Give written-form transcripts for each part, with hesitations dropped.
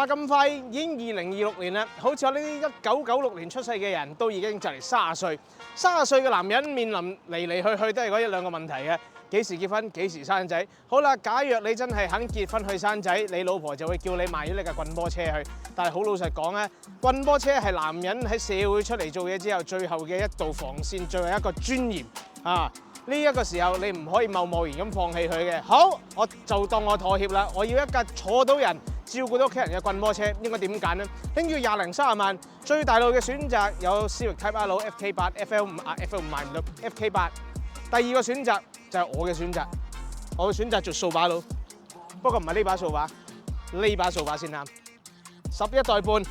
話咁快已經2026年啦，好似我呢啲1996年出世嘅人都已經就嚟30歲。30歲嘅男人面臨嚟嚟去去都係嗰一兩個問題嘅，幾時結婚，幾時生仔。好啦，假若你真係肯結婚去生仔，你老婆就會叫你賣咗你架棍波車去。但係好老實講咧，棍波車係男人喺社會出嚟做嘢之後最後嘅一道防線，最後一個尊嚴啊！呢一個時候你唔可以貿貿然咁放棄佢嘅。好，我就當我妥協啦，我要一架坐到人、照顧到屋企人嘅棍波車，應該點揀呢？拎住20零30萬，最大路嘅選擇有 Civic Type R、FK8、FL5啊，FL5買唔到，FK8。第二個選擇就係我嘅選擇，我會選擇做掃把佬，不過唔係呢把掃把，呢把掃把先啱。11代半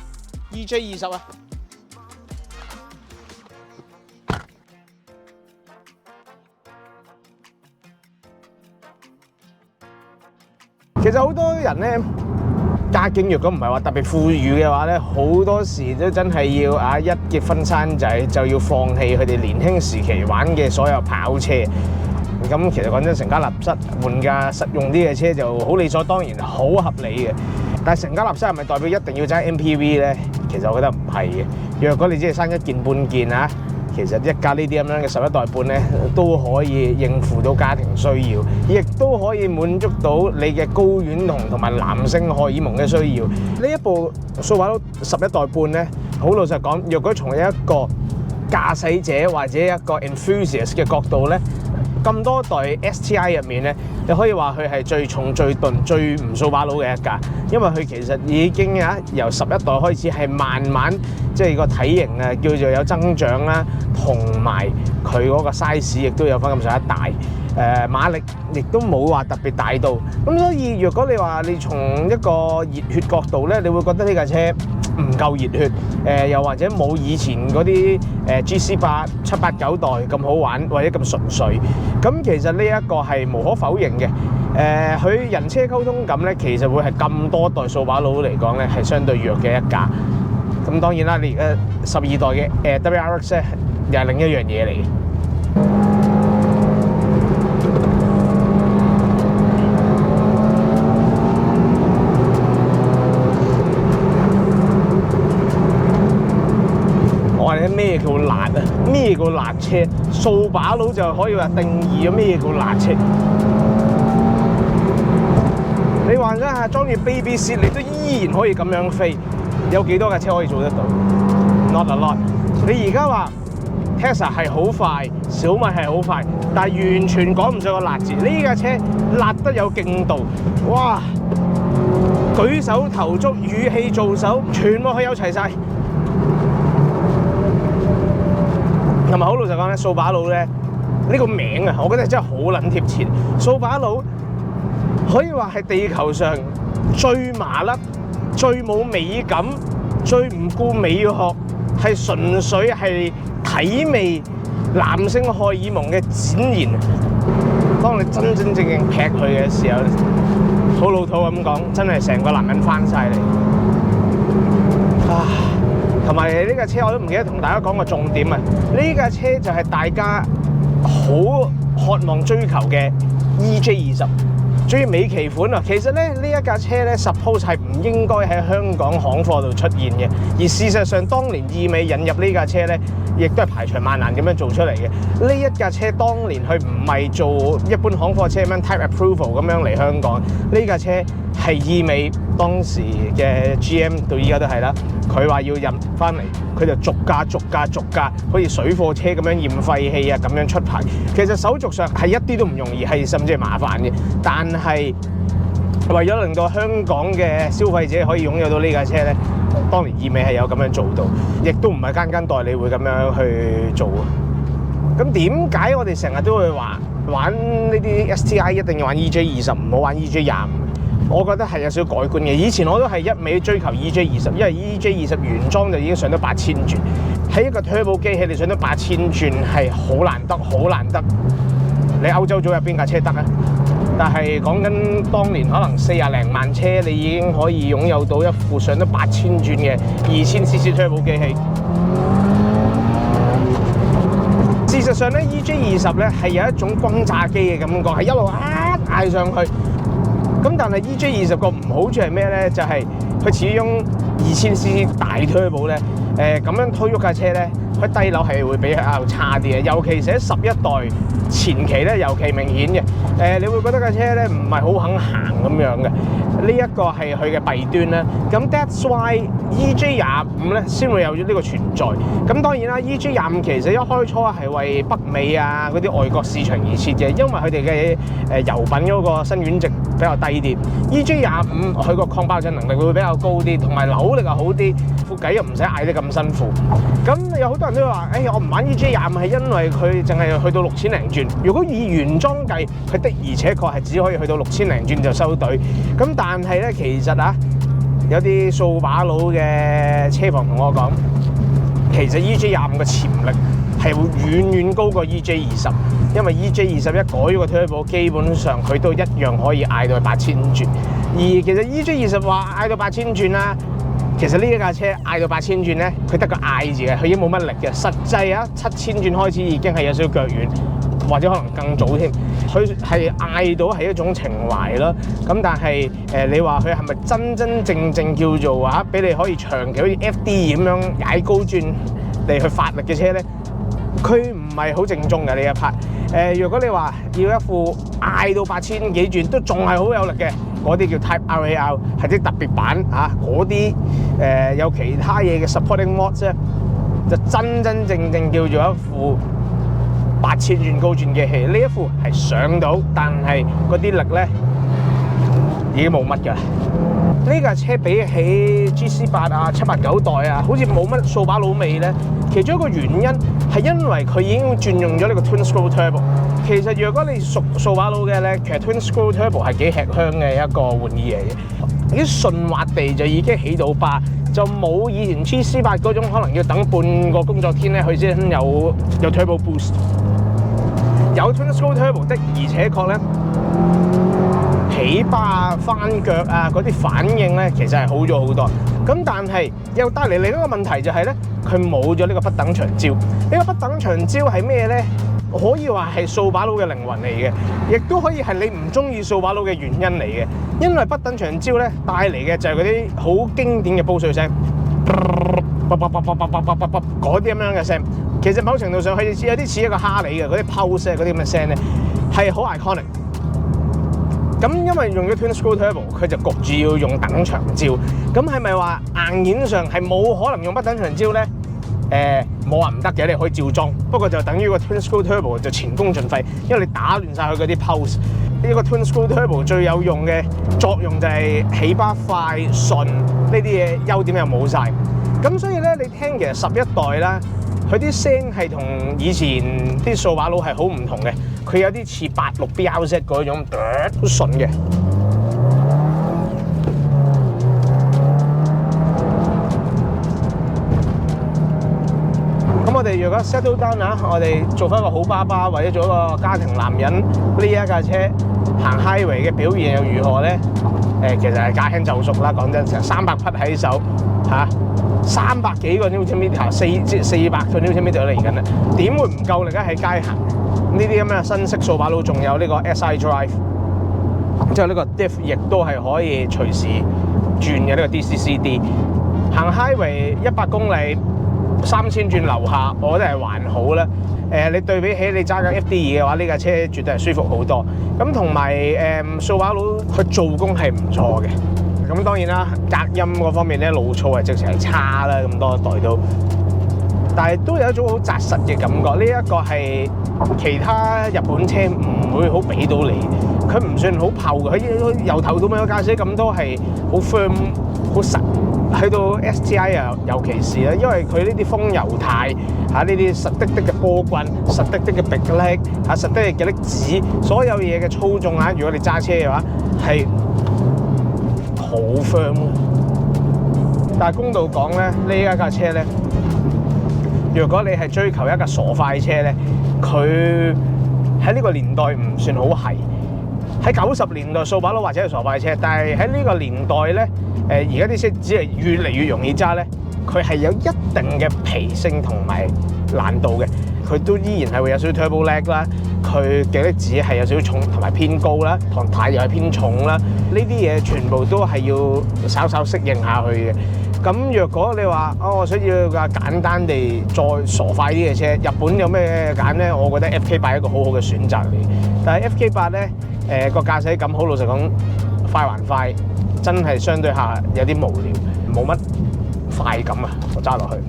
EJ20啊！其實好多人咧，家境若果唔係話特別富裕嘅話咧，好多時都真係要一結婚生仔就要放棄佢哋年輕時期玩嘅所有跑車。咁其實講真，成家立室換架實用啲嘅車就好理所當然，好合理嘅。但係成家立室係咪代表一定要揸 MPV 咧？其實我覺得唔係嘅。若果你只係生一件半件啊，其實一架呢啲咁樣嘅11代半咧，都可以應付到家庭需要，亦都可以滿足到你嘅睾丸同埋男性荷爾蒙嘅需要。呢一部掃把佬11代半咧，好老實講，若果從一個駕駛者或者一個 enthusiast 嘅角度咧，咁多代 STI 入面咧，你可以話佢係最重、最鈍、最唔掃把佬嘅一架，因為佢其實已經由11代開始係慢慢即係個體型叫做有增長啦，同埋佢嗰個 size 亦都有翻咁上下大，馬力亦都冇話特別大到，咁所以若果你話你從一個熱血角度咧，你會覺得呢架車唔夠熱血，又或者冇以前嗰啲GC8、7、8、9代咁好玩或者咁純粹。咁其實呢一個係無可否認嘅。佢人車溝通感咧，其實會係咁多代掃把佬嚟講咧係相對弱嘅一架。咁當然啦，你而家12代嘅WRX 咧又係另一樣嘢嚟嘅。咩叫辣啊？咩叫辣車？掃把佬就可以話定義咗咩叫辣車。你幻想下裝住 baby seat， 你都依然可以咁樣飛，有幾多架車可以做得到 ？Not a lot。你而家話 Tesla 係好快，小米係好快，但係完全講唔上個辣字。呢架車辣得有勁度，哇！舉手投足、語氣做手，全部佢有齊晒。同埋好老實講咧，掃把佬咧呢個名啊，我覺得真係好撚貼切。掃把佬可以話係地球上最麻甩、最冇美感、最唔顧美學，係純粹係體味男性荷爾蒙嘅展現。當你真真正正劈佢嘅時候，好老土咁講，真係成個男人翻晒嚟。同埋呢架車我都唔記得同大家講個重點啊！呢架車就係大家好渴望追求嘅 EJ20，仲要美期款啊！其實咧呢一架車咧 suppose 係唔應該喺香港行貨度出現嘅，而事實上當年意美引入呢架車咧，亦都係排除萬難咁樣做出嚟嘅。呢一架車當年佢唔係做一般行貨車咁樣 type approval 咁樣嚟香港，呢架車係意美當時嘅 GM 到依家都係啦。佢話要入翻嚟，佢就逐架，好似水貨車咁樣驗廢氣啊，咁樣出牌。其實手續上係一啲都唔容易，係甚至係麻煩嘅。但係為咗令到香港嘅消費者可以擁有到呢架車咧，當年意美係有咁樣做到，亦都唔係間間代理會咁樣去做。咁點解我哋成日都會話玩呢啲 STI 一定要玩 EJ20，唔好玩 EJ25？我覺得係有少少改觀嘅。以前我都係一味追求 EJ20，因為 EJ20原裝就已經上到8000轉，喺一個 turbo 機器你上到8000轉係好難得，好難得。你歐洲組有邊架車得啊？但係講緊當年可能40零萬車，你已經可以擁有到一副上到8000轉嘅2000cc turbo 機器。事實上咧 ，EJ20咧係有一種轟炸機嘅感覺，係一路嗌上去。咁但係 EJ20個唔好處係咩咧？就係佢始終2000cc 大 turbo 咧，咁樣推喐架車咧，佢低樓係會比較差啲嘅，尤其是喺11代前期咧，尤其明顯嘅。你會覺得架車咧唔係好肯行咁樣嘅，呢一個係佢嘅弊端啦。咁 That's why EJ25咧先會有呢個存在。咁當然啦 ，EJ25其實一開初係為北美啊嗰啲外國市場而設嘅，因為佢哋嘅油品嗰個辛烷值比較低啲。EJ25佢個抗爆震能力會比較高啲，同埋扭力又好啲，副計又唔使嗌得咁辛苦。咁有好多人都會話：我唔玩 EJ25係因為佢淨係去到6000零轉。如果以原裝計，佢的而且確係只可以去到6000零轉就收隊。咁但係咧，其實有啲掃把佬嘅車房同我講，其實 EJ25嘅潛力係會遠遠高過 EJ20，因為 EJ20改咗個 turbo，基本上佢都一樣可以嗌到8000轉。而其實 EJ20話嗌到8000轉啦，其實呢一架車嗌到8000轉咧，佢得個嗌字嘅，佢已經冇乜力嘅。實際7000轉開始已經係有少少腳軟，或者可能更早添。佢係嗌到係一種情懷啦。咁但係你話佢係咪真真正正叫做俾你可以長期好似 FD 咁樣踩高轉嚟去發力嘅車咧？佢唔係好正宗嘅呢一 part。如果你話要一副嗌到8000幾轉都仲係好有力嘅，嗰啲叫 Type RAR， 係啲特別版嗰啲有其他嘢嘅 supporting mods 咧，就真真正正叫做一副8000轉高轉嘅氣。呢一副係上到，但係嗰啲力咧已經冇乜㗎。呢架車比起 GC8 789代好似冇乜掃把佬味咧。其中一個原因係因為佢已經轉用咗呢個 Twin Scroll Turbo。其實如果你熟掃把佬嘅咧，其實 Twin Scroll Turbo 係幾吃香嘅一個玩意嚟嘅。啲順滑地就已經起到巴，就冇以前 GC8 嗰種可能要等半個工作天咧，佢先有 Turbo Boost。有 Twin Scroll Turbo 的，而且確咧起巴翻腳嗰啲反應咧，其實係好咗好多。咁但係又帶嚟另一個問題就係咧，佢冇咗呢個不等長焦。呢個不等長焦係咩咧？可以話係掃把佬嘅靈魂嚟嘅，亦都可以係你唔中意掃把佬嘅原因嚟嘅。因為不等長焦咧帶嚟嘅就係嗰啲好經典嘅煲水聲，嗰啲咁樣嘅聲。其實某程度上佢有啲似一個哈利嘅嗰啲 pulse 嗰啲咁嘅聲咧，係好 iconic。咁因為用咗 Twin Scroll Turbo， 佢就焗住要用等長焦。咁係咪話硬件上係冇可能用不等長焦咧？冇話唔得嘅，你可以照裝。不過就等於個 Twin Scroll Turbo 就前功盡廢，因為你打亂晒佢嗰啲 pulse。呢個 Twin Scroll Turbo 最有用嘅作用就係起巴快順，呢啲嘢優點又冇晒。咁所以咧，你聽其實11代啦，佢啲聲係同以前啲掃把佬係好唔同嘅。佢有啲似86 BRZ 嗰種好順嘅。咁我哋如果 settle down 我哋做翻個好爸爸或者做一個家庭男人，呢一架車行 highway 嘅表現又如何咧？其實係駕輕就熟啦。講真，成300匹喺手300幾個 Nm， 400個 Nm 嚟緊啦，點會唔夠力喺街行？呢啲咁嘅新式掃把佬仲有呢個 SI Drive， 即係呢個 diff 亦都係可以隨時轉嘅呢個 DCCD。行 highway 100公里3000轉樓下，我覺得係還好啦。你對比起你揸緊 FD2嘅話，呢架車絕對係舒服好多。咁同埋掃把佬佢做工係唔錯嘅。咁當然啦，隔音嗰方面咧，路噪係直情係差啦，咁多代都。但係都有一種好紮實嘅感覺。呢一個係其他日本車唔會好俾到你，佢唔算好泡嘅。佢由頭到尾嘅駕駛感都係好 firm、好實。去到 STI 尤其是啦，因為佢呢啲風油軚呢啲實的嘅波棍、實的嘅迫力實的嘅力子，所有嘢嘅操縱如果你揸車嘅話係好 firm。但係公道講咧，呢一架車咧，如果你係追求一架傻快車咧，佢喺呢個年代唔算好係。喺90年代掃把佬或者係傻快車，但係喺呢個年代咧，而家啲車只係越嚟越容易揸咧，佢係有一定嘅脾性同埋難度嘅。佢都依然係會有少少 turbo lag 啦，佢嘅力子係有少少重同埋偏高啦，唐太又係偏重啦，呢啲嘢全部都係要稍稍適應下去嘅。咁若果你話我想要架簡單地再傻快啲嘅車，日本有咩揀咧？我覺得 FK8 係一個好好嘅選擇嚟。但係 FK8 咧，個駕駛感好老實講，快還快，真係相對下有啲無聊，冇乜快感啊！我揸落去。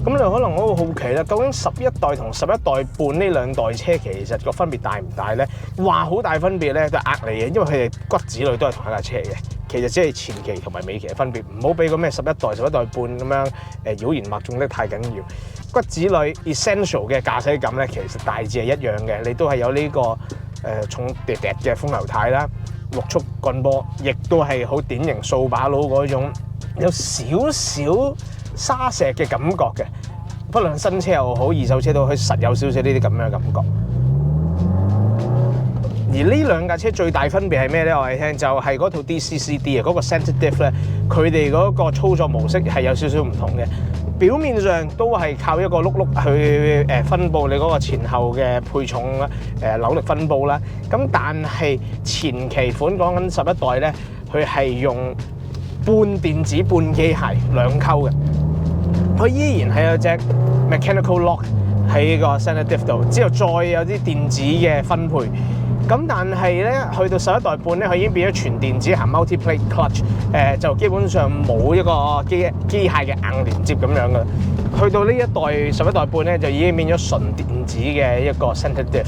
咁你可能我會好奇啦，究竟11代同11代半呢兩代車其實個分別大唔大咧？話好大分別咧，都係呃你嘅，因為佢哋骨子裏都係同一架車嘅。其實只係前期同埋尾期嘅分別，唔好俾個咩11代、11代半咁樣妖言惑眾得太緊要。骨子裏 essential 嘅駕駛感咧，其實大致係一樣嘅，你都係有呢個重疊疊嘅風流軚啦，6速棍波，亦都係好典型掃把佬嗰種有少少沙石嘅感覺嘅，不論新車又好，二手車都可以實有少少呢啲咁樣嘅感覺。而呢兩架車最大分別係咩咧？我哋聽就係嗰套 DCCD 啊，嗰個 Center Diff 咧，佢哋嗰個操作模式係有少少唔同嘅。表面上都係靠一個碌碌去分佈你嗰個前後嘅配重啦、扭力分佈啦。咁但係前期款講緊11代咧，佢係用半電子半機械兩溝嘅，佢依然係有隻 mechanical lock 喺個 Center Diff 度，之後再有啲電子嘅分配。咁但係咧，去到11代半咧，佢已經變咗全電子行 multi-plate clutch， 就基本上冇一個機械嘅硬連接咁樣嘅。去到呢一代11代半咧，就已經變咗純電子嘅一個 center diff。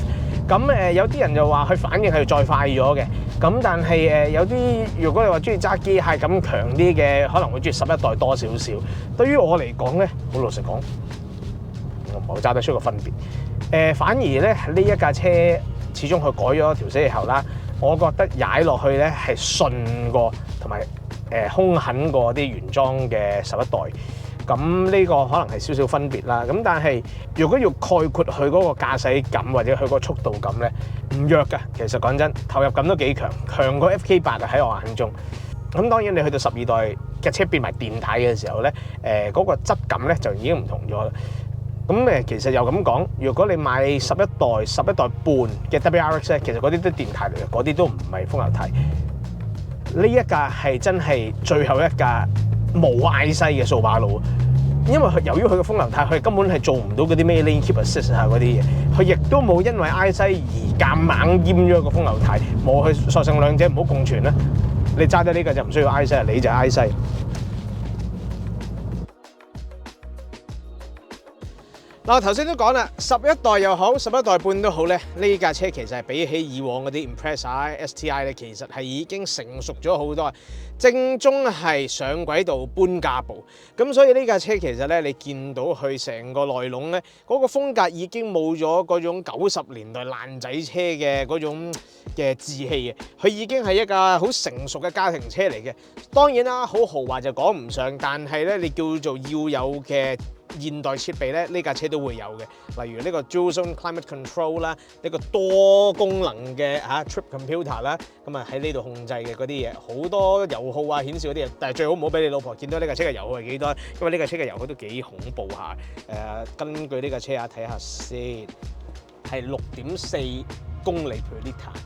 咁有啲人就話佢反應係再快咗嘅。咁但係有啲如果你話中意揸機械感強啲嘅，可能會中意11代多少少。對於我嚟講咧，好老實講，我唔係好揸得出個分別。反而咧呢一架車，始終佢改咗條死氣喉啦，我覺得踩落去咧係順過同埋兇狠過啲原裝嘅11代，咁呢個可能係少少分別啦。咁但係如果要概括佢嗰個駕駛感或者佢個速度感咧，唔弱㗎。其實講真，投入感都幾強，強過 FK8啊喺我眼中。咁當然你去到12代嘅車變埋電體嘅時候咧，嗰個質感咧就已經唔同咗啦。咁其實又咁講，如果你買11代半嘅 WRX 咧，其實嗰啲都電軚嚟嘅，嗰啲都唔係風油軚。呢一架係真係最後一架冇嗌西嘅掃把佬，因為由於佢嘅風油軚，佢根本係做唔到嗰啲咩 lane keep assist 啊嗰啲嘢，佢亦都冇因為嗌西而夾硬閹咗個風油軚，冇去索性兩者唔好共存啦。你揸得呢個就唔需要嗌西，你就嗌西。嗱，頭先都講啦，11代又好，11代半都好咧，呢架車其實係比起以往嗰啲 Impreza、STI 咧，其實係已經成熟咗好多，正宗係上軌道搬架步。咁所以呢架車其實咧，你見到佢成個內籠咧，嗰個風格已經冇咗嗰種90年代爛仔車嘅嗰種嘅志氣嘅，佢已經係一架好成熟嘅家庭車嚟嘅。當然啦，好豪華就講唔上，但係咧你叫做要有嘅現代設備咧，呢架車都會有嘅，例如呢個 Dual Zone Climate Control 啦，呢個多功能嘅Trip Computer 啦，咁喺呢度控制嘅嗰啲嘢，好多油耗啊顯示嗰啲嘢，但係最好唔好俾你老婆見到呢架車嘅油耗係幾多，因為呢架車嘅油耗都幾恐怖下。根據呢架車睇下先，係6.4公里 per litre。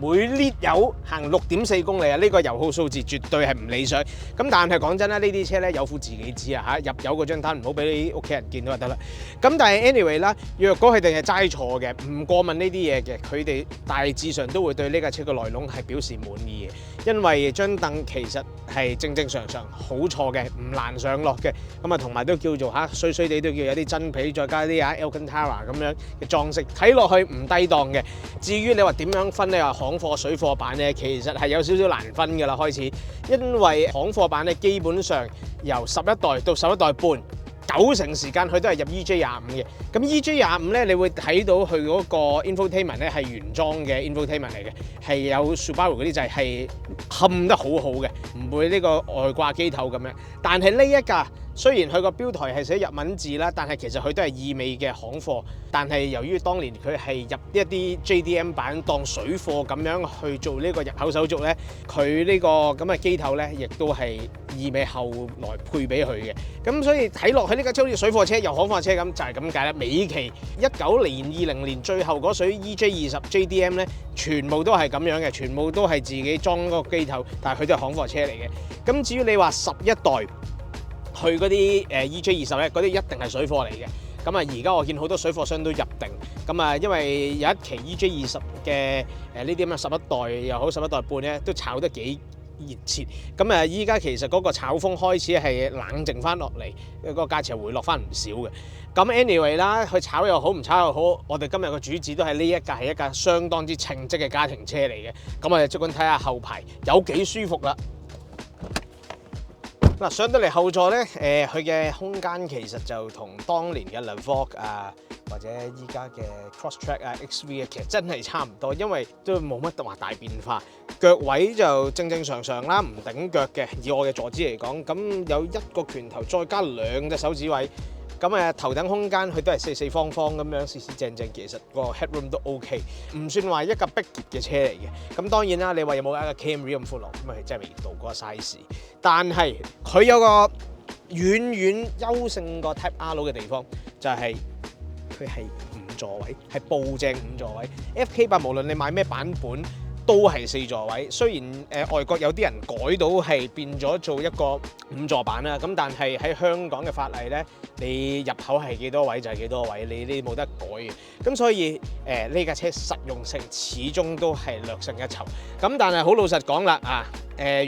每 lit 油行6.4公里啊！呢個油耗數字絕對係唔理想。咁但係講真啦，呢啲車咧有苦自己知啊嚇！入油嗰張單唔好俾你屋企人見到就得啦。咁但係 anyway 啦，若果佢哋係齋坐嘅，唔過問呢啲嘢嘅，佢哋大致上都會對呢架車嘅內籠係表示滿意嘅，因為張凳其實係正正常常好坐嘅，唔難上落嘅。咁啊，同埋都叫做衰衰地都叫有啲真皮，再加啲Alcantara 咁樣嘅裝飾，睇落去唔低檔嘅。至於你話點樣分咧？行貨水貨版咧，其實係有少少難分㗎啦，開始，因為行貨版咧基本上由11代到11代半，90%時間佢都係入 EJ25嘅。咁 EJ25咧，你會睇到佢嗰個 infotainment 咧係原裝嘅 infotainment 嚟嘅，係有 Subaru 嗰啲掣係冚得好好嘅，唔會呢個外掛機頭咁樣。但係呢一架雖然佢個標台係寫日文字啦，但係其實佢都係意味嘅行貨。但係由於當年佢係入一啲 JDM 版當水貨咁樣去做呢個入口手續咧，佢呢個咁嘅機頭咧，亦都係意味後來配俾佢嘅。咁所以睇落去呢架車好似水貨車又行貨車咁，就係咁解啦。尾期19年、20年最後嗰水 EJ20 JDM 咧，全部都係咁樣嘅，全部都係自己裝嗰個機頭，但係佢都係行貨車嚟嘅。咁至於你話11代去嗰啲EJ20咧，嗰啲一定係水貨嚟嘅。咁啊，而家我見好多水貨商都入定，咁啊，因為有一期 EJ20嘅呢啲咁嘅11代又好11代半咧，都炒得幾熱切。咁啊，依家其實嗰個炒風開始係冷靜翻落嚟，個價錢回落翻唔少嘅。咁 anyway 啦，佢炒又好唔炒又好，我哋今日個主旨都係呢一架係一架相當之稱職嘅家庭車嚟嘅。咁我哋即管睇下後排有幾舒服啦。嗱，上到嚟後座咧，佢嘅空間其實就同當年嘅 Levoque 啊，或者依家嘅 Crosstrek 啊、XV 啊，其實真係差唔多，因為都冇乜話大變化。腳位就正正常常啦，唔頂腳嘅。以我嘅坐姿嚟講，咁有一個拳頭再加2隻手指位。咁頭頂空間佢都係四四方方咁樣，四四正正，其實個 headroom 都 OK， 唔算話一架逼傑嘅車嚟嘅。咁當然啦，你話有冇一架 Camry 咁闊落，咁係真係未到嗰個 size。但係佢有個遠遠優勝過 Type R 嘅地方，就係佢係5座位，係暴正5座位。FK8無論你買咩版本，都係4座位，雖然外國有啲人改到係變咗做一個5座版啦，咁但係喺香港嘅法例咧，你入口係幾多位就係幾多位，你冇得改嘅。咁所以呢架車實用性始終都係略勝一籌。咁但係好老實講啦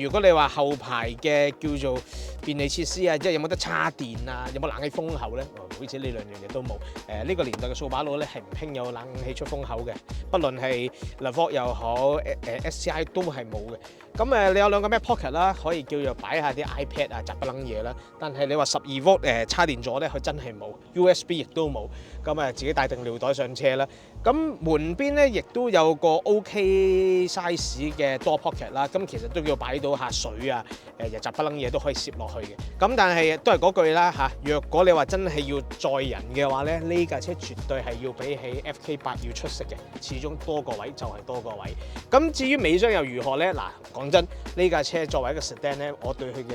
如果你話後排嘅叫做便利設施啊，即係有冇得叉電啊，有冇冷氣風口咧？好似呢兩樣嘢都冇。呢個年代嘅掃把佬咧係唔興有冷氣出風口嘅，不論係 Levoque 又好，SCI 都係冇嘅。咁你有兩個咩 pocket 啦，可以叫做擺下啲 iPad 啊、雜不楞嘢啦。但係你話12V 叉電座咧，佢真係冇 ，USB 亦都冇。咁自己帶定尿袋上車啦。咁門邊咧亦都有個 OK size 嘅 door pocket 啦。咁其實都叫擺到下水啊、雜不楞嘢都可以攝落去嘅。咁但係都係嗰句啦嚇，若果你話真係要載人嘅話咧，呢架車絕對係要比起 FK8要出色嘅，始終多個位就係多個位。咁至於尾箱又如何咧？嗱，講真，呢架車作為一個 sedan 咧，我對佢嘅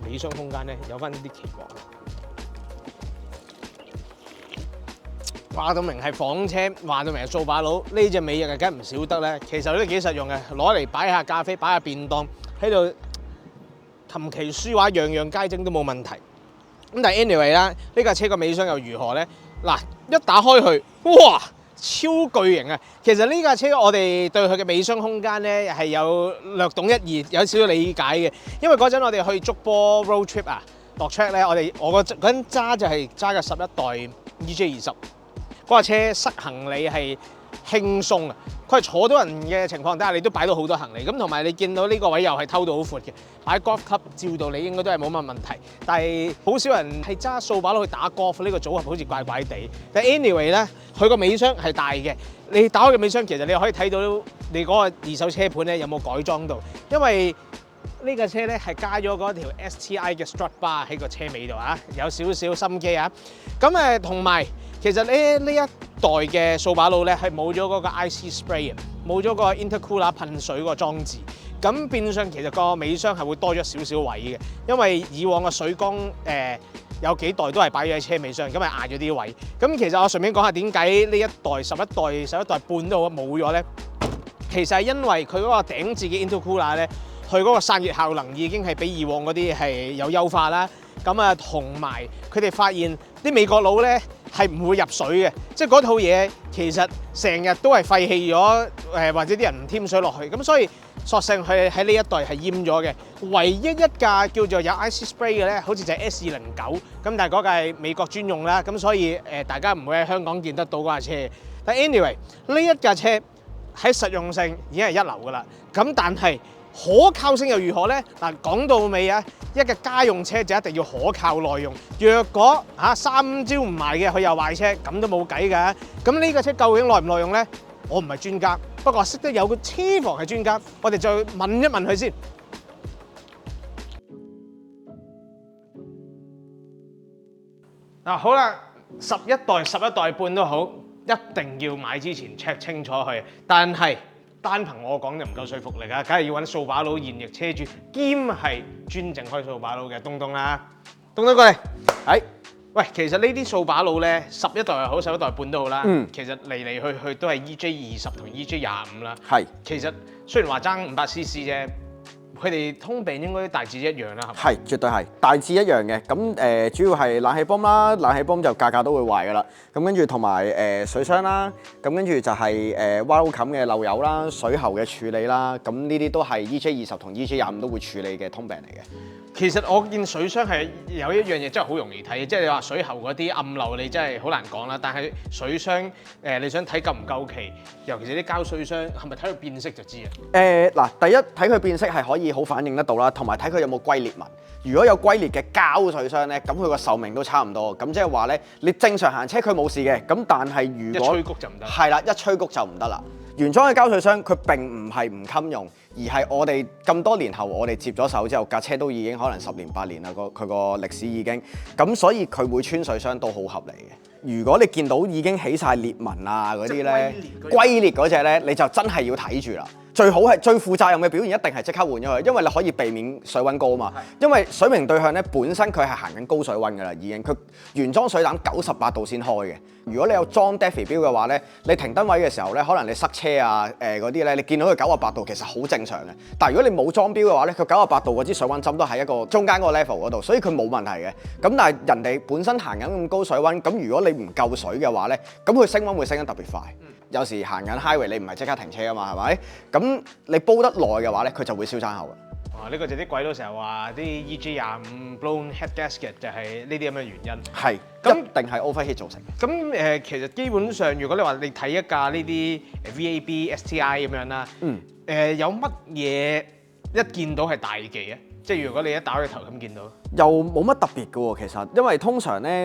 尾箱空間咧有翻啲期望。話到明係房車，話到明係掃把佬，呢隻尾翼梗係唔少得咧。其實都幾實用嘅，攞嚟擺下咖啡，擺下便當，喺度琴棋書畫樣樣皆精都冇問題。咁但係 anyway 啦，呢架車個尾箱又如何咧？嗱，一打開佢，哇，超巨型啊！其實呢架車我哋對佢嘅尾箱空間咧係有略懂一二，有少少理解嘅。因為嗰陣我哋去捉波 road trip 啊，落 track 咧，我嗰陣揸就係揸嘅11代 EJ20。嗰架車塞行李係輕鬆啊！佢係坐到人嘅情況底下，你都擺到好多行李。咁同埋你見到呢個位又係偷到好闊嘅，擺 golf club 照到你應該都係冇乜問題。但係好少人係揸掃把佬去打 golf，呢個組合好似怪怪地。但 anyway 咧，佢個尾箱係大嘅。你打開個尾箱，其實你可以睇到你嗰個二手車盤咧有冇改裝到，因為呢架車咧係加咗嗰條 STI 嘅 strut bar 喺個車尾度啊，有少少心機啊。咁同埋其實呢一代嘅掃把佬咧係冇咗嗰個 IC spray 冇咗個 intercooler 噴水個裝置。咁變相其實個尾箱係會多咗少少位嘅，因為以往嘅水缸有幾代都係擺咗喺車尾箱，咁咪壓咗啲位。咁其實我順便講下點解呢一代11代半都冇咗咧？其實係因為佢嗰個頂置嘅 intercooler 咧，佢嗰個散熱效能已經係比以往嗰啲係有優化啦。咁同埋佢哋發現啲美國佬咧係唔會入水嘅，即係嗰套嘢其實成日都係廢棄咗，或者啲人唔添水落去，咁所以索性佢喺呢一代係閹咗嘅。唯一一架叫做有 IC spray 嘅咧，好似就係 S209，咁但係嗰架係美國專用啦，咁所以大家唔會喺香港見得到嗰架車。但 anyway 呢一架車喺實用性已經係一流噶啦，咁但係可靠性又如何咧？嗱，講到尾啊，一架家用車就一定要可靠耐用。若果3朝唔埋嘅佢又壞車，咁都冇計㗎。咁呢架車究竟耐唔耐用咧？我唔係專家，不過識得有個車房係專家，我哋再問一問佢先。嗱好啦，11代半都好，一定要買之前 check 清楚佢。但係單憑我講就唔夠說服力啊，梗係要揾掃把佬現役車主兼係專整開掃把佬嘅東啦。東過嚟，係。喂，其實呢啲掃把佬咧，11代又好，11代半都好啦。其實嚟去都係 EJ20同 EJ25啦。係。其實雖然話爭500cc 啫。佢哋通病應該大致一樣啦，係咪？係，絕對係大致一樣嘅。咁主要係冷氣泵啦，冷氣泵就價格都會壞噶啦。咁跟住同埋水箱啦，咁跟住就係蛙佬冚嘅漏油啦、水喉嘅處理啦。咁呢啲都係 EJ20同 EJ25都會處理嘅通病嚟嘅。其實我見水箱係有一樣嘢真係好容易睇，即係你話水喉嗰啲暗漏你真係好難講啦。但係水箱你想睇夠唔夠期，尤其是啲膠水箱，係咪睇佢變色就知啊？嗱，第一睇佢變色係可以好反映得到啦，同埋睇佢有冇龜裂紋。如果有龜裂嘅膠水箱咧，咁佢個壽命都差唔多。咁即係話咧，你正常行車佢冇事嘅，咁但係如果一吹谷就唔得。係啦，一吹谷就唔得啦。原裝嘅膠水箱佢並唔係唔襟用，而係我哋咁多年後我哋接咗手之後，架車都已經可能10年8年啦，佢個歷史已經咁，所以佢會穿水箱都好合理嘅。如果你見到已經起晒裂紋啊嗰啲咧，龜裂嗰隻咧，你就真係要睇住啦。最好係最負責任嘅表現，一定係即刻換咗佢，因為你可以避免水溫高啊嘛。因為水平對向咧本身佢係行緊高水溫㗎啦，已經佢原裝水膽98度先開嘅。如果你有裝 Daffy 錶嘅話咧，你停燈位嘅時候咧，可能你塞車啊嗰啲咧，你見到佢98度其實好正常嘅。但係如果你冇裝錶嘅話咧，佢98度嗰支水溫針都喺一個中間嗰個 level 嗰度，所以佢冇問題嘅。咁但係人哋本身行緊咁高水溫，咁如果你唔夠水嘅話咧，咁佢升溫會升得特別快。有時行緊 highway 你唔係即刻停車啊嘛，係咪？咁你煲得耐嘅話咧，佢就會燒生口嘅。哇！呢個就啲鬼佬成日話啲 EJ25 blown head gasket 就係呢啲咁嘅原因。係，咁一定係 overheat 造成嘅。咁其實基本上，如果你話你睇一架呢啲VAB STI 咁樣啦，有乜嘢一見到係大忌啊？即係如果你一打開頭咁見到，又冇乜特別嘅喎。其實，因為通常咧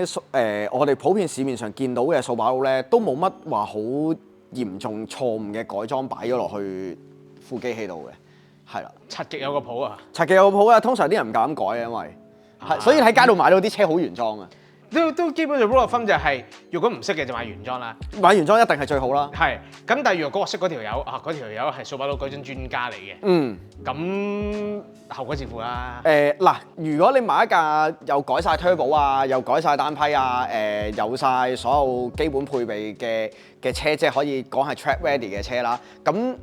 我哋普遍市面上見到嘅掃把佬咧，都冇乜話好嚴重錯誤嘅改裝擺咗落去副機器度嘅，係啦。拆極有個譜啊！拆極有個譜啊！通常啲人唔夠膽改啊，因為所以喺街度買到啲車好原裝啊。都基本上 rule of thumb 就係，如果唔識嘅就買原裝啦。買原裝一定係最好啦。係。咁但係如果我識嗰條友啊，嗰條友係掃把佬改裝專家嚟嘅。咁後果自負啦。嗱，如果你買一架又改晒 turbo 啊，又改晒單批啊，有晒所有基本配備嘅車，即係可以講係 track ready 嘅車啦。咁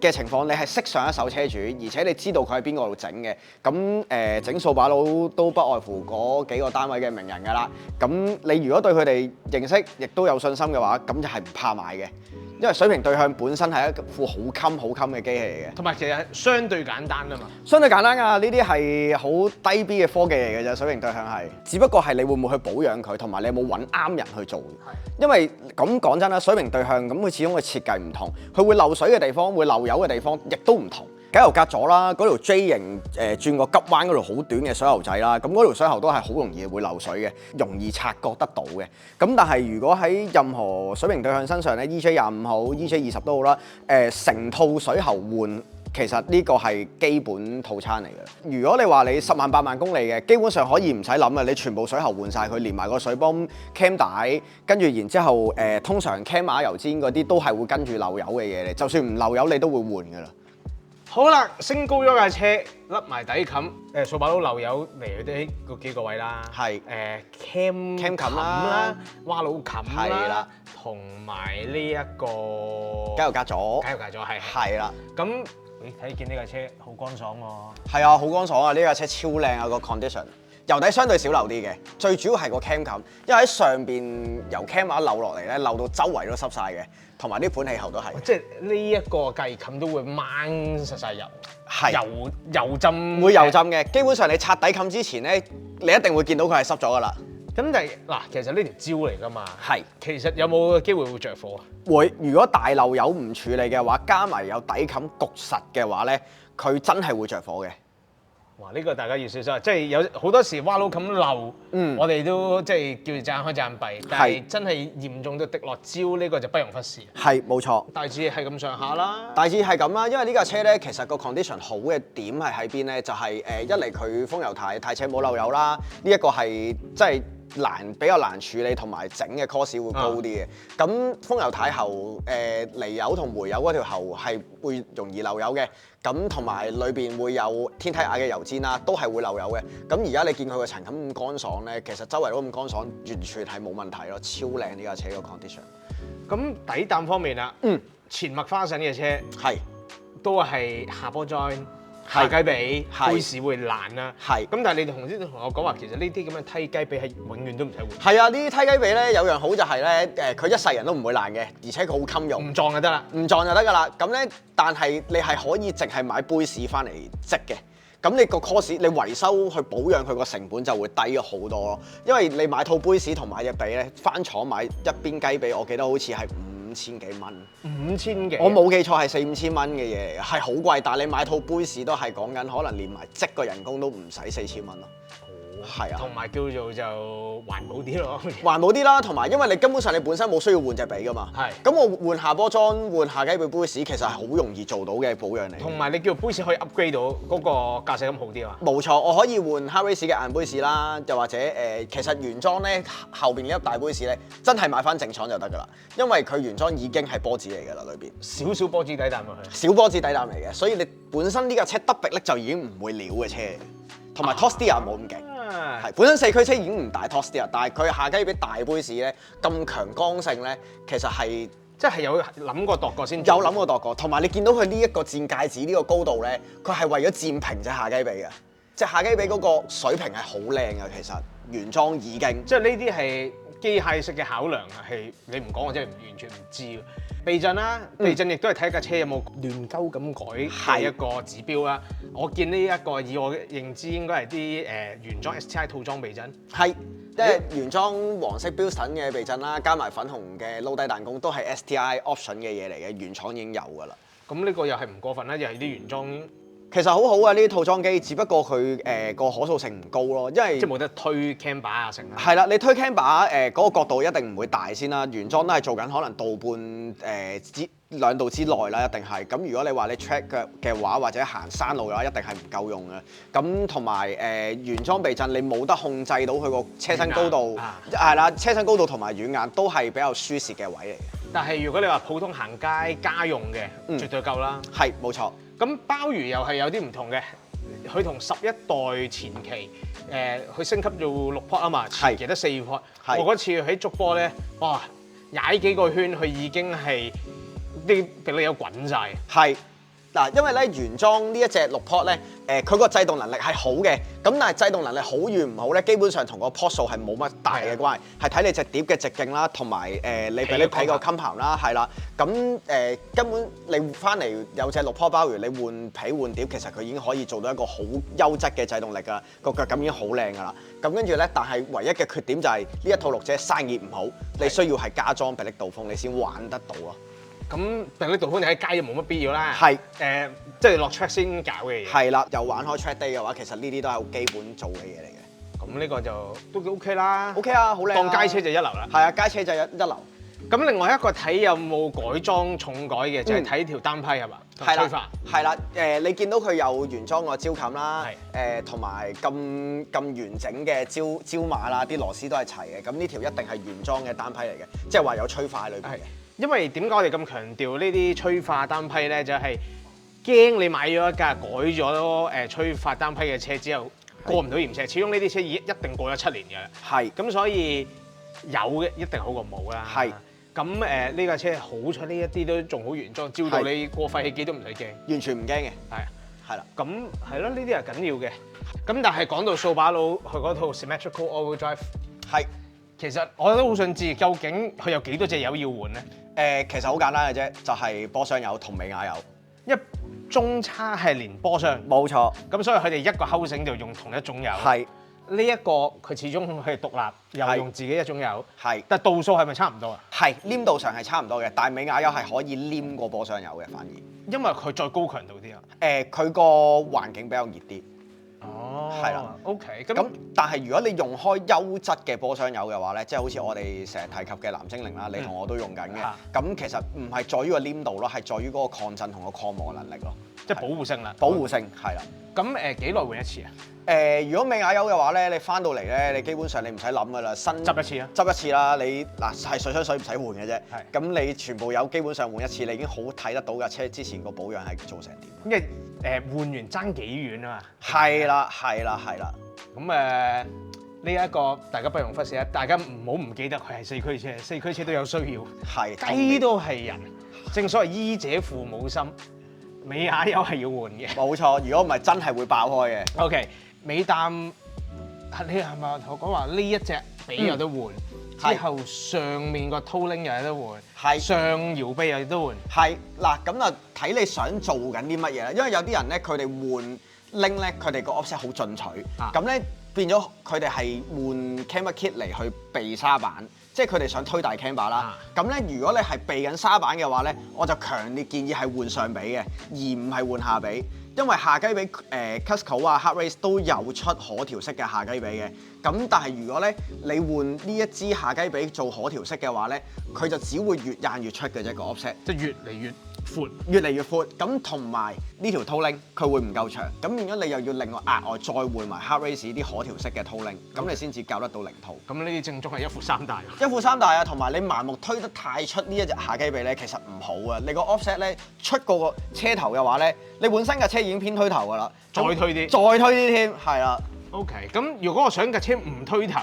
嘅情況，你係識上一手車主，而且你知道佢喺邊個度整嘅，咁整掃把佬都不外乎嗰幾個單位嘅名人㗎啦。咁你如果對佢哋認識，亦都有信心嘅話，咁就係唔怕買嘅，因為水平對向本身係一副好襟嘅機器嚟嘅，同埋其實係相對簡單啊嘛。相對簡單㗎，呢啲係好低 B 嘅科技嚟嘅啫。水平對向係，只不過係你會唔會去保養佢，同埋你有冇揾啱人去做。因為咁講真啦，水平對向咁佢始終嘅設計唔同，佢會漏水嘅地方，會漏油嘅地方，亦都唔同。解油隔咗啦，嗰條 J 型轉個急彎嗰條好短嘅水喉仔啦，咁嗰條水喉都係好容易會漏水嘅，容易察覺得到嘅。咁但係如果喺任何水平對向身上咧 ，EJ25 好 ，EJ20都好啦，成套水喉換，其實呢個係基本套餐嚟嘅。如果你話你10萬8萬公里嘅，基本上可以唔使諗嘅，你全部水喉換晒佢，連埋個水泵 cam 帶，跟住然之後通常 cam 碼油氈嗰啲都係會跟住漏油嘅嘢嚟，就算唔漏油你都會換㗎啦。好啦，升高咗架車，甩埋底冚，掃把佬漏油嚟嗰幾個位啦，係cam 冚啦，蛙佬冚啦，同埋呢一個加油隔咗，係啦。咁你睇見呢架車好乾爽喎，係啊，好乾爽啊！呢架車超靚啊，個 condition。油底相對少漏啲嘅，最主要係個 cam 冚，因為喺上邊由 cam 碼漏落嚟咧，漏到周圍都濕晒嘅，同埋啲盤氣喉都係。即係呢一個計冚都會掹實晒油，係油浸會油浸嘅。基本上你拆底冚之前咧，你一定會見到佢係濕咗噶啦。咁但係嗱，其實呢條蕉嚟噶嘛，係其實有冇機會着火啊？會，如果大漏油唔處理嘅話，加埋有底冚焗實嘅話咧，佢真係會着火嘅。哇！呢個大家要小心，即係有好多時蛙佬咁漏，我哋都即係叫讚開讚閉，但係真係嚴重到滴落蕉呢個就不容忽視。係冇錯，大致係咁上下啦。大致係咁啦，因為呢架車咧，其實個 condition 好嘅點係喺邊咧？就係一嚟佢風油太斜冇漏油啦，呢一個係即係比較難處理同埋整嘅 cost 會高啲嘅。咁風油太喉離油同回油嗰條喉係會容易漏油嘅。咁同埋裏邊會有天體瓦嘅油氈啦，都係會漏油嘅。咁而家你見佢個塵咁乾爽咧，其實周圍都咁乾爽，完全係冇問題咯，超靚呢架車個 condition。咁底膽方面啦，前麥花臣嘅車係都係下波 join。下雞髀杯士會爛啦，咁但係你同我講話，其實呢啲咁嘅梯雞髀係永遠都唔使換。係啊，呢啲梯雞髀咧有樣好就係咧，佢一世人都唔會爛嘅，而且佢好襟用，唔撞就得啦，唔撞就得㗎啦。咁咧，但係你係可以淨係買杯士翻嚟織嘅。咁你個 cost 你維修去保養佢個成本就會低咗好多咯，因為你買套杯士同買隻髀咧，翻廠買一邊雞髀，我記得好似係5000幾蚊，5000幾，我冇記錯係4、5千蚊嘅嘢嚟嘅，係好貴。但係你買套杯士都係講緊可能連埋織個人工都唔使4000蚊咯。係啊，同埋叫做就環保啲咯，環保啲啦，同埋因為你根本上你本身冇需要換隻髀噶嘛，咁我換下波裝、換下雞髀杯士，其實係好容易做到嘅保養嚟。同埋你叫杯士可以 upgrade 到嗰個駕駛感好啲啊嘛。冇錯，我可以換 Harrace 嘅硬杯士啦，又或者其實原裝咧後邊一大杯士咧，真係買翻正廠就得噶啦，因為佢原裝已經係波子嚟㗎啦，裏邊少少波子底膽落去，小波子底膽嚟嘅，所以你本身呢架車得力就已經唔會撩嘅車，同埋 Tostia 冇咁勁。係本身4驅車已經唔大 Tostia， 但係佢下雞髀大杯士咧咁強剛性咧，其實係即係有諗過度過先。有諗過度過，同埋你見到佢呢一個墊戒指呢個高度咧，佢係為咗墊平隻下雞髀嘅，隻下雞髀嗰個水平係好靚嘅，其實原裝已經。即係呢啲係機械式嘅考量啊，係你唔講我真係完全唔知。避震啦，避震亦都係睇架車有冇亂鳩咁改係一個指標啦。我見呢一個以我嘅認知應該係啲原裝 STI 套裝避震，係即係原裝黃色 Bilston 嘅避震啦，加埋粉紅嘅撈底彈弓都係 STI option 嘅嘢嚟嘅，原廠已經有㗎啦。咁呢個又係唔過分啦，又係啲原裝。其實好好啊，呢啲套裝機，只不過佢個可塑性唔高咯，因為即係冇得推 cam 把啊成啦。係啦，你推 cam 把嗰個角度一定唔會大先啦，原裝都係做緊可能度半2度之內啦，一定係。咁如果你話你 track 嘅話，或者行山路嘅話，一定係唔夠用嘅。咁同埋原裝避震，你冇得控制到佢個車身高度，係啦，車身高度同埋軟硬都係比較輸蝕嘅位嚟嘅。但係如果你話普通行街家用嘅，絕對夠啦。係冇錯。咁鮑魚又係有啲唔同嘅，佢同11代前期佢升級做6 pot 啊嘛，前期得4 pot。我嗰次喺竹波咧，哇，踩幾個圈佢已經係啲俾你有滾晒。係嗱，因為咧原裝呢一隻6 pot 咧，佢個制動能力係好嘅，咁但係制動能力好與唔好咧，基本上同個 pot 數係冇乜大嘅關係，係睇你隻碟嘅直徑啦，同埋你俾皮個襟棚啦，係啦，咁根本你翻嚟有隻6 pot 鮑魚，你換皮換碟，其實佢已經可以做到一個好優質嘅制動力㗎，個腳感已經好靚㗎啦。咁跟住咧，但係唯一嘅缺點就係呢一套6者生意唔好，你需要係加裝迫力導風你先玩得到咯。咁迫力導風你喺街就冇乜必要啦。係即係落 track 先搞嘅嘢。係啦，又玩開 track day 嘅話，其實呢啲都係好基本做嘅嘢嚟嘅。咁呢個就都 OK 啦。OK 啊，好靚。當街車就一流啦。係啊，街車就一流。咁另外一個睇有冇改裝重改嘅，就係睇條單批係嘛？係啦，係啦。你見到佢有原裝個焦冚啦，同埋咁完整嘅焦馬啦，啲螺絲都係齊嘅。咁呢條一定係原裝嘅單批嚟嘅，即係話有催化喺裏邊嘅。因為點解我哋咁強調呢啲催化單批咧？就係驚你買咗一架改咗催化單批嘅車之後過唔到驗車，始終呢啲車一定過咗7年嘅。係。咁所以有嘅一定好過冇啦。係。咁呢架車好彩呢一啲都仲好原裝，照到你過廢氣機都唔使驚。完全唔驚嘅。係啦。咁係咯，呢啲係緊要嘅。咁但係講到掃把佬佢嗰套 Symmetrical All-Wheel Drive， 係。其實我都好想知，究竟佢有幾多隻油要換咧？其實好簡單嘅啫，就係波箱油同尾牙油，因為中叉係連波箱。冇錯。咁所以佢哋一個 housing 就用同一種油。係。呢一個佢始終係獨立，又用自己一種油。係。但度數係咪差唔多啊？係，黏度上係差唔多嘅，但係尾牙油係可以黏過波箱油嘅，反而。因為佢再高強度啲啊。佢個環境比較熱啲。哦，係啦 ，OK，咁但係如果你用開優質嘅波箱油嘅話咧，即係好似我哋成日提及嘅藍精靈啦，你同我都用緊嘅，咁其實唔係在於個黏度咯，係在於嗰個抗震同個抗磨能力咯，即係保護性啦。保護性係啦。咁幾耐換一次啊？如果美亞優嘅話咧，你翻到嚟咧，你基本上你唔使諗噶啦，新執一次啊，執一次啦。你嗱係水箱水唔使換嘅啫。係咁你全部有基本上換一次，你已經好睇得到架車之前個保養係做成點。因為換完爭幾遠啊嘛。係啦，係啦，係啦。咁呢一個大家不容忽視啊！大家唔好唔記得佢係四驅車，四驅車都有需要，係雞都係人。正所謂醫者父母心，美亞優係要換嘅。冇錯，如果唔係真係會爆開嘅。OK， 尾擔你係咪同我講話呢一隻髀有得換，之後上面個 toe link 又有得換，係上搖臂又有得換。係嗱，咁啊睇你想做緊啲乜嘢啦，因為有啲人咧佢哋換拎咧，佢哋個 offset 好進取，咁咧變咗佢哋係換 camber kit 嚟去避沙板，即係佢哋想推大 camber 啦。咁咧如果你係避緊沙板嘅話咧，我就強烈建議係換上髀嘅，而唔係換下髀。因為下雞髀Cusco 啊、Hard Race 都有出可調式嘅下雞髀嘅，咁但係如果咧你換呢一支下雞髀做可調式嘅話咧，佢就只會越硬越出嘅啫個 offset，即係越嚟越闊，越嚟越闊。咁同埋呢條 toe link 佢會唔夠長，咁變咗你又要另外額外再換埋 Hard Race 啲可調式嘅 toe link，咁你先至教得到零套。咁呢啲正宗係一副三大。一副三大啊，同埋你盲目推得太出呢一隻下雞髀咧，其實唔好啊！你個 offset 咧出過個車頭嘅話咧，你本身架車已經偏推頭㗎啦，再推啲，再推啲添，係啦。OK， 咁如果我想架車唔推頭，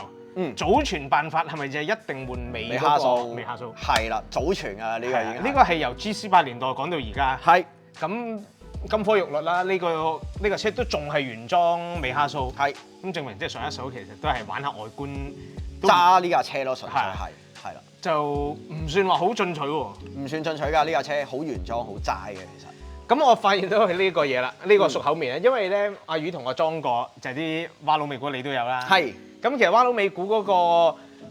祖傳辦法係咪就係一定換尾嗰個尾下數？係啦，祖傳啊，呢個已經呢個係由 GC8年代講到而家。係咁金科玉律啦，呢個車都仲係原裝尾下數。係咁證明即係上一手其實都係玩下外觀，揸呢架車咯，純粹係啦，就唔算話好進取喎。唔算進取㗎，呢架車好原裝好齋嘅其實。咁我發現到係呢個嘢啦，呢個熟口面啊，因為咧阿魚同我裝過，就係啲蛙佬尾股你都有啦。係。咁其實蛙佬尾股嗰個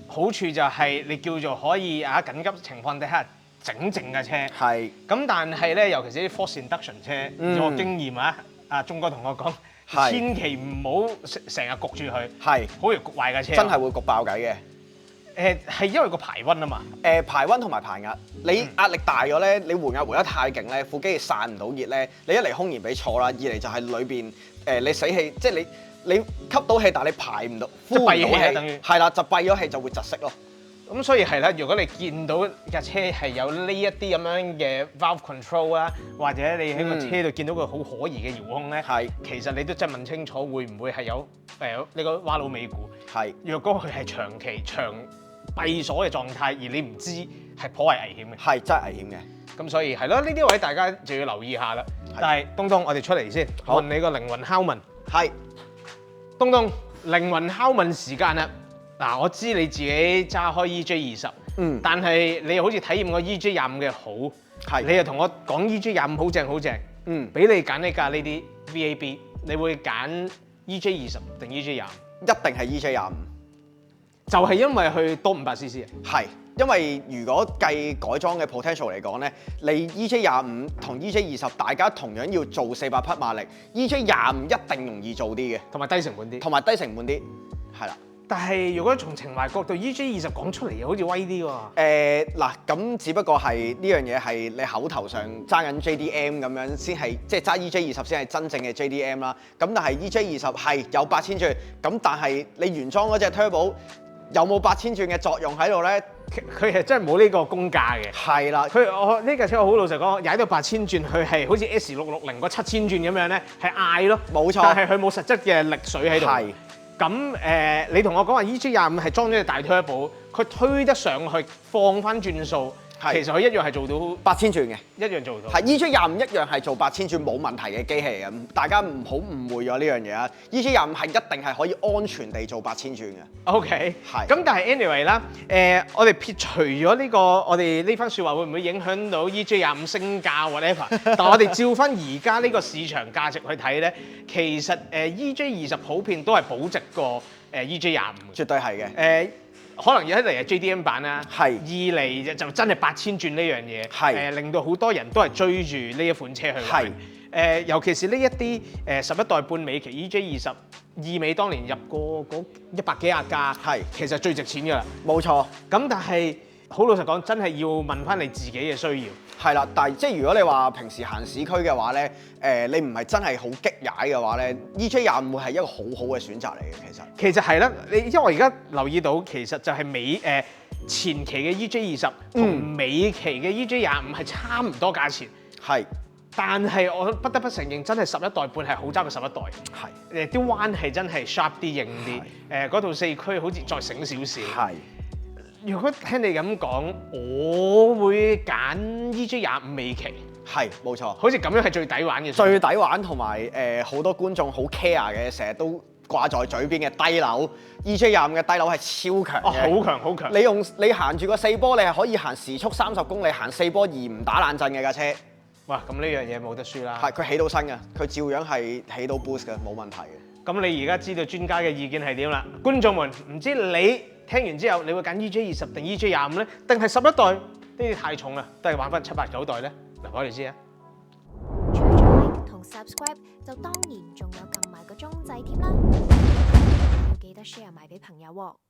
好處就係你叫做可以緊急情況底下整靜架車。係。咁但係咧，尤其是啲 force induction 車，以我經驗啊，阿鐘哥同我講，千祈唔好成日焗住佢，係好容易焗壞架車。真係會焗爆偈嘅。係因為個排溫啊嘛。排溫同埋排壓，你壓力大咗咧，你換壓換得太勁咧，副機散唔到熱咧，你一嚟空燃俾錯啦，二嚟就係裏邊你死氣，即係你吸到氣，但係你排唔到，呼唔到氣，等於係啦，就閉咗氣就會窒息咯。咁所以係啦，如果你見到架車係有呢一啲咁樣嘅 valve control 啊，或者你喺個車度見到個好可疑嘅遙控咧，其實你都真係問清楚會唔會係有呢個蛙佬尾股。係，若果佢係長期長閉鎖嘅狀態，而你唔知係頗為危險嘅。係真係危險嘅。咁所以係咯，呢啲位大家就要留意下啦。但係東東，我哋出嚟先，問你個靈魂拷問。係。東東，靈魂拷問時間啦。嗱，我知你自己揸開 EJ20，但係你又好似體驗過 EJ25嘅好，你又同我講 EJ25好正好正，俾你揀一架呢啲 VAB， 你會揀 EJ20定 EJ25？一定係 EJ25，就係因為佢多500cc啊。係，因為如果計改裝嘅 potential 嚟講咧，你 EJ25同 EJ20大家同樣要做400匹馬力，EJ25一定容易做啲嘅，同埋低成本啲，係啦。但係如果從情懷角度 ，EJ20講出嚟又好似威啲喎。嗱，咁只不過係呢樣嘢係你口頭上揸緊 JDM 咁樣先係，即係揸 EJ20先係真正嘅 JDM 啦。咁但係 EJ20係有8000轉，咁但係你原裝嗰隻 Turbo 有冇8000轉嘅作用喺度咧？佢係真係冇呢個功架嘅。係啦，我呢架車我好老實講，踩到8000轉，佢係好似 S660個7000轉咁樣咧，係嗌咯。冇錯。但係佢冇實質嘅力水喺度。係。咁你同我講話 EJ25係裝咗隻大 turbo，佢推得上去放翻轉數，其實佢一樣係做到8000轉嘅，一樣做到。係 EJ25一樣係做8000轉冇問題嘅機器嚟嘅，大家唔好誤會咗呢樣嘢啊！EJ25係一定係可以安全地做8000轉嘅。OK， 係。咁但係 anyway 啦，我哋撇除咗呢個，我哋呢番説話會唔會影響到 EJ25升價 whatever？但我哋照翻而家呢個市場價值去睇咧，其實EJ20普遍都係保值過EJ25。絕對係嘅。可能一嚟係 JDM 版啦，二嚟就真係8000轉呢樣嘢，令到好多人都係追住呢一款車去玩。尤其是呢一啲11代半尾期 EJ20二尾當年入過嗰100幾廿架，其實最值錢㗎啦。冇錯。咁但係好老實講，真係要問翻你自己嘅需要。係啦，但係即係如果你話平時行市區嘅話咧，你唔係真係好激踩嘅話咧，EJ25會係一個好好嘅選擇嚟嘅。其實係啦，因為我而家留意到，其實就係前期嘅 EJ20同尾期嘅 EJ25係差唔多價錢。係。但係我不得不承認，真係11代半係好爭過11代。係。啲彎係真係 sharp 啲、硬啲。嗰套四驅好似再醒少少。係。如果聽你咁講，我會揀 EJ25尾期。係，冇錯。好似咁樣係最抵玩嘅。最抵玩同埋好多觀眾好 care 嘅，成日都掛在嘴邊嘅低扭。EJ25嘅低扭係超強嘅。好強好強。你行住個4波，你係可以行時速30公里，行4波而唔打冷震嘅架車。哇！咁呢樣嘢冇得輸啦。係，佢起到身嘅，佢照樣係起到 boost 嘅，冇問題嘅。咁你而家知道專家嘅意見係點啦？觀眾們，唔知你聽完之後，你會揀 EJ20定 EJ25咧？定係11代？呢啲太重啦，都係玩翻7、8、9代咧。嗱，我哋知啊。除咗 like 同 subscribe， 就當然仲有撳埋個鐘掣添啦。要記得 share 埋俾朋友喎。